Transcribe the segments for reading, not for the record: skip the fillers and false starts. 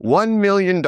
$1 million.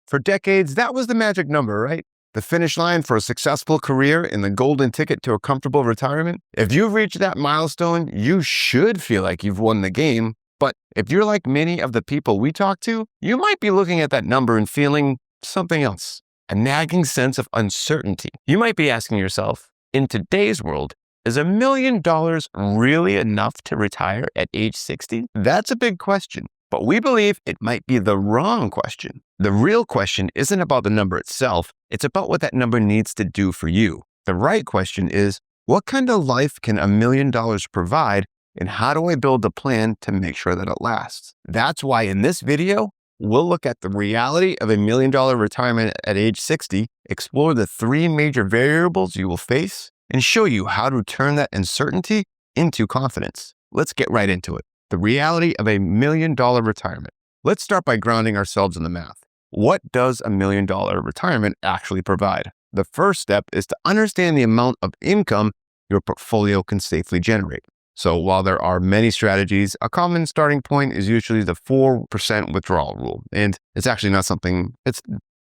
For decades, that was the magic number, right? The finish line for a successful career and the golden ticket to a comfortable retirement. If you've reached that milestone, you should feel like you've won the game. But if you're like many of the people we talk to, you might be looking at that number and feeling something else, a nagging sense of uncertainty. You might be asking yourself, in today's world, is $1 million really enough to retire at age 60? That's a big question, but we believe it might be the wrong question. The real question isn't about the number itself. It's about what that number needs to do for you. The right question is, what kind of life can $1 million provide, and how do I build a plan to make sure that it lasts? That's why in this video, we'll look at the reality of $1 million retirement at age 60, explore the 3 major variables you will face, and show you how to turn that uncertainty into confidence. Let's get right into it. The reality of $1 million retirement. Let's start by grounding ourselves in the math. What does $1 million retirement actually provide? The first step is to understand the amount of income your portfolio can safely generate. So while there are many strategies, a common starting point is usually the 4% withdrawal rule. And it's actually it's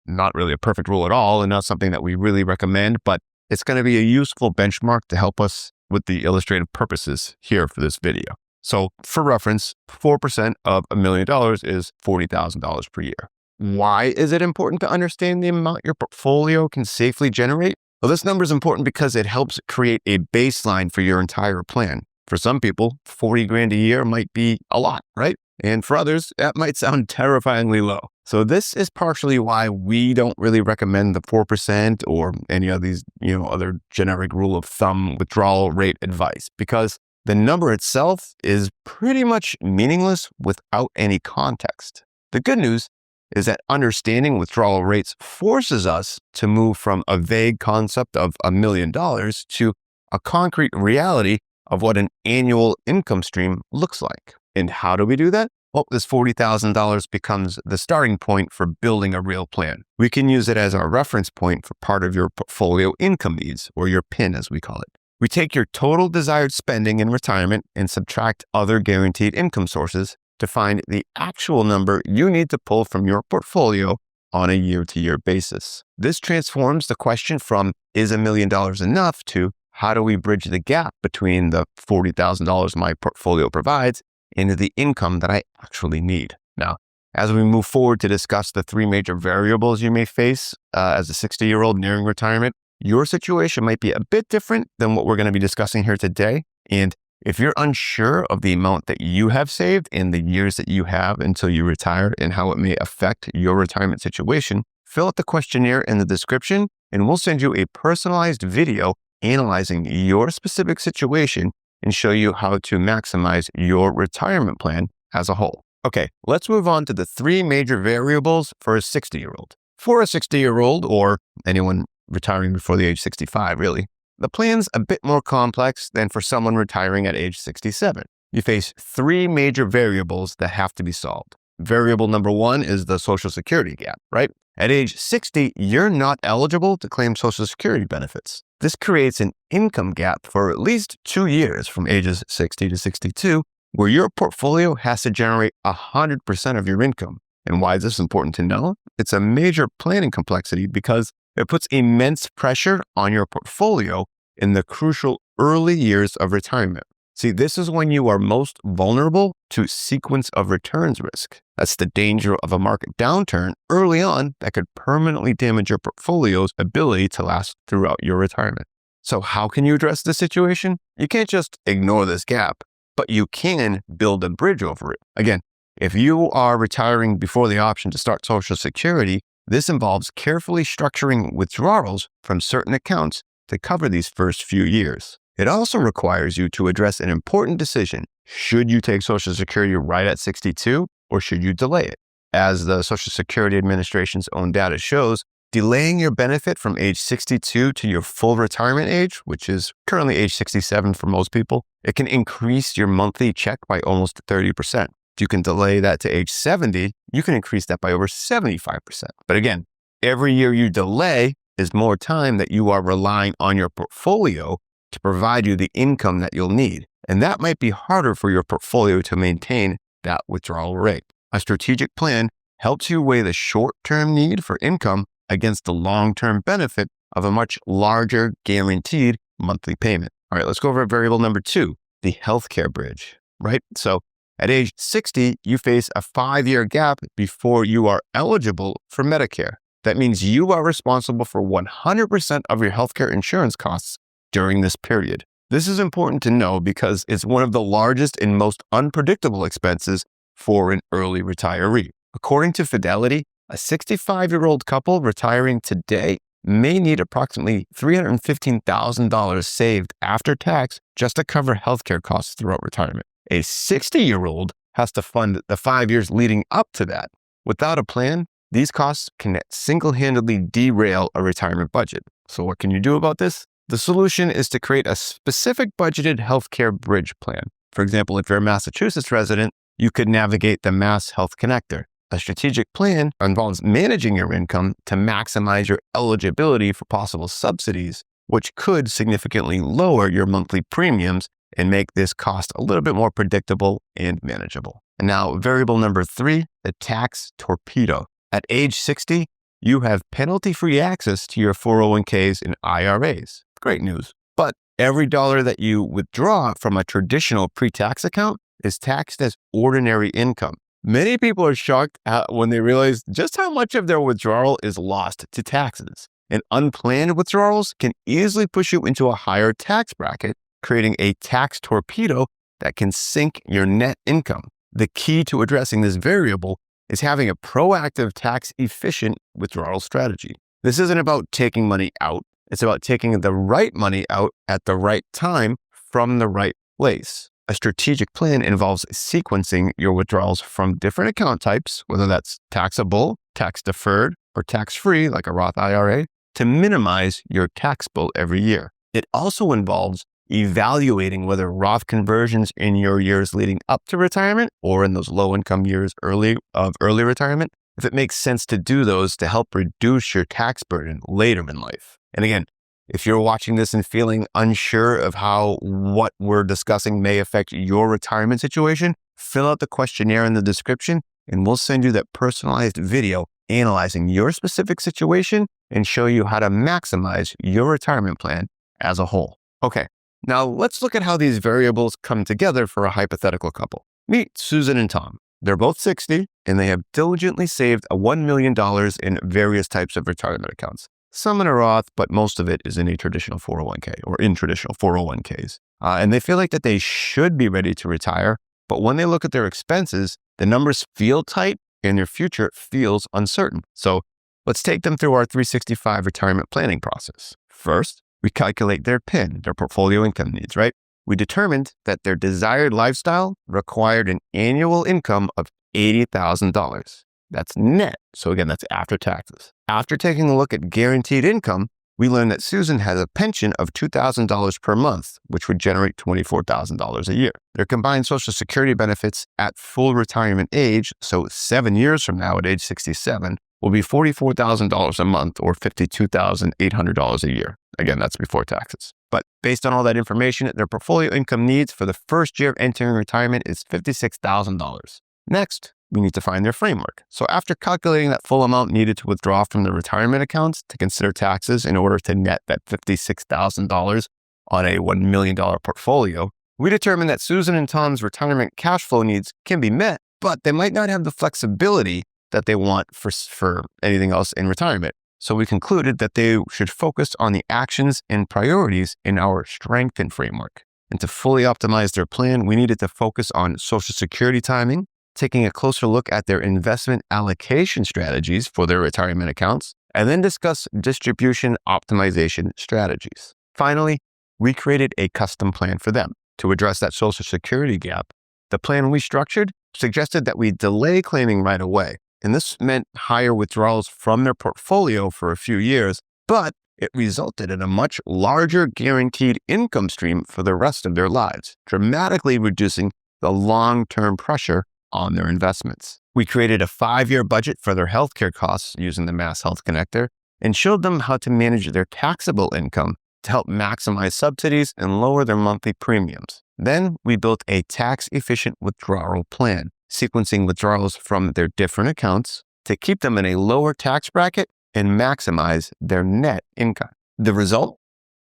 not really a perfect rule at all and not something that we really recommend, but it's going to be a useful benchmark to help us with the illustrative purposes here for this video. So for reference, 4% of $1 million is $40,000 per year. Why is it important to understand the amount your portfolio can safely generate? Well, this number is important because it helps create a baseline for your entire plan. For some people, 40 grand a year might be a lot, right? And for others, that might sound terrifyingly low. So this is partially why we don't really recommend the 4% or any of these, other generic rule of thumb withdrawal rate advice, because the number itself is pretty much meaningless without any context. The good news is that understanding withdrawal rates forces us to move from a vague concept of $1 million to a concrete reality of what an annual income stream looks like. And how do we do that? Well, this $40,000 becomes the starting point for building a real plan. We can use it as our reference point for part of your portfolio income needs, or your PIN as we call it. We take your total desired spending in retirement and subtract other guaranteed income sources to find the actual number you need to pull from your portfolio on a year-to-year basis. This transforms the question from, is $1 million enough, to how do we bridge the gap between the $40,000 my portfolio provides and the income that I actually need? Now, as we move forward to discuss the 3 major variables you may face as a 60-year-old nearing retirement, your situation might be a bit different than what we're going to be discussing here today. And if you're unsure of the amount that you have saved and the years that you have until you retire and how it may affect your retirement situation, fill out the questionnaire in the description and we'll send you a personalized video analyzing your specific situation and show you how to maximize your retirement plan as a whole. Okay, let's move on to the 3 major variables for a 60-year-old. For a 60-year-old, or anyone retiring before the age 65, really, the plan's a bit more complex than for someone retiring at age 67. You face 3 major variables that have to be solved. Variable number 1 is the Social Security gap, right? At age 60, you're not eligible to claim Social Security benefits. This creates an income gap for at least 2 years from ages 60 to 62, where your portfolio has to generate 100% of your income. And why is this important to know? It's a major planning complexity because it puts immense pressure on your portfolio in the crucial early years of retirement. See, this is when you are most vulnerable to sequence of returns risk. That's the danger of a market downturn early on that could permanently damage your portfolio's ability to last throughout your retirement. So how can you address this situation? You can't just ignore this gap, but you can build a bridge over it. Again, if you are retiring before the option to start Social Security, this involves carefully structuring withdrawals from certain accounts to cover these first few years. It also requires you to address an important decision. Should you take Social Security right at 62, or should you delay it? As the Social Security Administration's own data shows, delaying your benefit from age 62 to your full retirement age, which is currently age 67 for most people, it can increase your monthly check by almost 30%. If you can delay that to age 70, you can increase that by over 75%. But again, every year you delay is more time that you are relying on your portfolio to provide you the income that you'll need. And that might be harder for your portfolio to maintain that withdrawal rate. A strategic plan helps you weigh the short-term need for income against the long-term benefit of a much larger guaranteed monthly payment. All right, let's go over variable number 2, the healthcare bridge, right? So at age 60, you face a 5-year gap before you are eligible for Medicare. That means you are responsible for 100% of your healthcare insurance costs during this period. This is important to know because it's one of the largest and most unpredictable expenses for an early retiree. According to Fidelity, a 65-year-old couple retiring today may need approximately $315,000 saved after tax just to cover healthcare costs throughout retirement. A 60-year-old has to fund the 5 years leading up to that. Without a plan, these costs can single-handedly derail a retirement budget. So what can you do about this? The solution is to create a specific budgeted healthcare bridge plan. For example, if you're a Massachusetts resident, you could navigate the Mass Health Connector. A strategic plan involves managing your income to maximize your eligibility for possible subsidies, which could significantly lower your monthly premiums and make this cost a little bit more predictable and manageable. And now, variable number 3, the tax torpedo. At age 60, you have penalty-free access to your 401ks and IRAs. Great news. But every dollar that you withdraw from a traditional pre-tax account is taxed as ordinary income. Many people are shocked when they realize just how much of their withdrawal is lost to taxes. And unplanned withdrawals can easily push you into a higher tax bracket, creating a tax torpedo that can sink your net income. The key to addressing this variable is having a proactive, tax-efficient withdrawal strategy. This isn't about taking money out. It's about taking the right money out at the right time from the right place. A strategic plan involves sequencing your withdrawals from different account types, whether that's taxable, tax-deferred, or tax-free, like a Roth IRA, to minimize your tax bill every year. It also involves evaluating whether Roth conversions in your years leading up to retirement or in those low-income years of early retirement, if it makes sense to do those to help reduce your tax burden later in life. And again, if you're watching this and feeling unsure of how what we're discussing may affect your retirement situation, fill out the questionnaire in the description and we'll send you that personalized video analyzing your specific situation and show you how to maximize your retirement plan as a whole. Okay, now let's look at how these variables come together for a hypothetical couple. Meet Susan and Tom. They're both 60 and they have diligently saved $1 million in various types of retirement accounts. Some in a Roth, but most of it is in a traditional 401k or in traditional 401ks. And they feel like that they should be ready to retire, but when they look at their expenses, the numbers feel tight and their future feels uncertain. So let's take them through our 365 retirement planning process. First, we calculate their PIN, their portfolio income needs, right? We determined that their desired lifestyle required an annual income of $80,000. That's net. So again, that's after taxes. After taking a look at guaranteed income, we learned that Susan has a pension of $2,000 per month, which would generate $24,000 a year. Their combined Social Security benefits at full retirement age, so 7 years from now at age 67, will be $44,000 a month or $52,800 a year. Again, that's before taxes. But based on all that information, their portfolio income needs for the first year of entering retirement is $56,000. Next, we need to find their framework. So after calculating that full amount needed to withdraw from the retirement accounts to consider taxes in order to net that $56,000 on a $1 million portfolio, we determined that Susan and Tom's retirement cash flow needs can be met, but they might not have the flexibility that they want for anything else in retirement. So we concluded that they should focus on the actions and priorities in our strengthen framework. And to fully optimize their plan, we needed to focus on Social Security timing, taking a closer look at their investment allocation strategies for their retirement accounts, and then discuss distribution optimization strategies. Finally, we created a custom plan for them to address that Social Security gap. The plan we structured suggested that we delay claiming right away, and this meant higher withdrawals from their portfolio for a few years, but it resulted in a much larger guaranteed income stream for the rest of their lives, dramatically reducing the long-term pressure on their investments. We created a 5-year budget for their healthcare costs using the Mass Health Connector and showed them how to manage their taxable income to help maximize subsidies and lower their monthly premiums. Then we built a tax-efficient withdrawal plan, sequencing withdrawals from their different accounts to keep them in a lower tax bracket and maximize their net income. The result?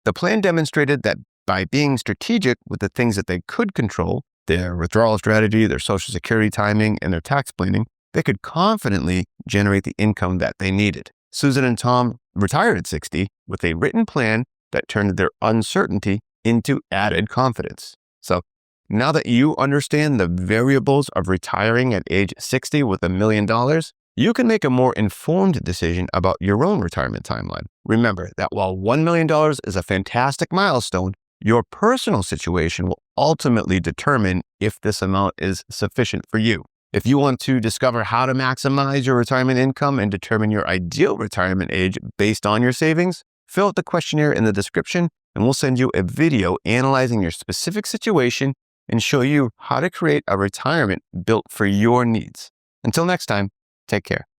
The plan demonstrated that by being strategic with the things that they could control, their withdrawal strategy, their Social Security timing, and their tax planning, they could confidently generate the income that they needed. Susan and Tom retired at 60 with a written plan that turned their uncertainty into added confidence. So now that you understand the variables of retiring at age 60 with $1 million, you can make a more informed decision about your own retirement timeline. Remember that while $1 million is a fantastic milestone, your personal situation will ultimately determine if this amount is sufficient for you. If you want to discover how to maximize your retirement income and determine your ideal retirement age based on your savings, fill out the questionnaire in the description and we'll send you a video analyzing your specific situation and show you how to create a retirement built for your needs. Until next time, take care.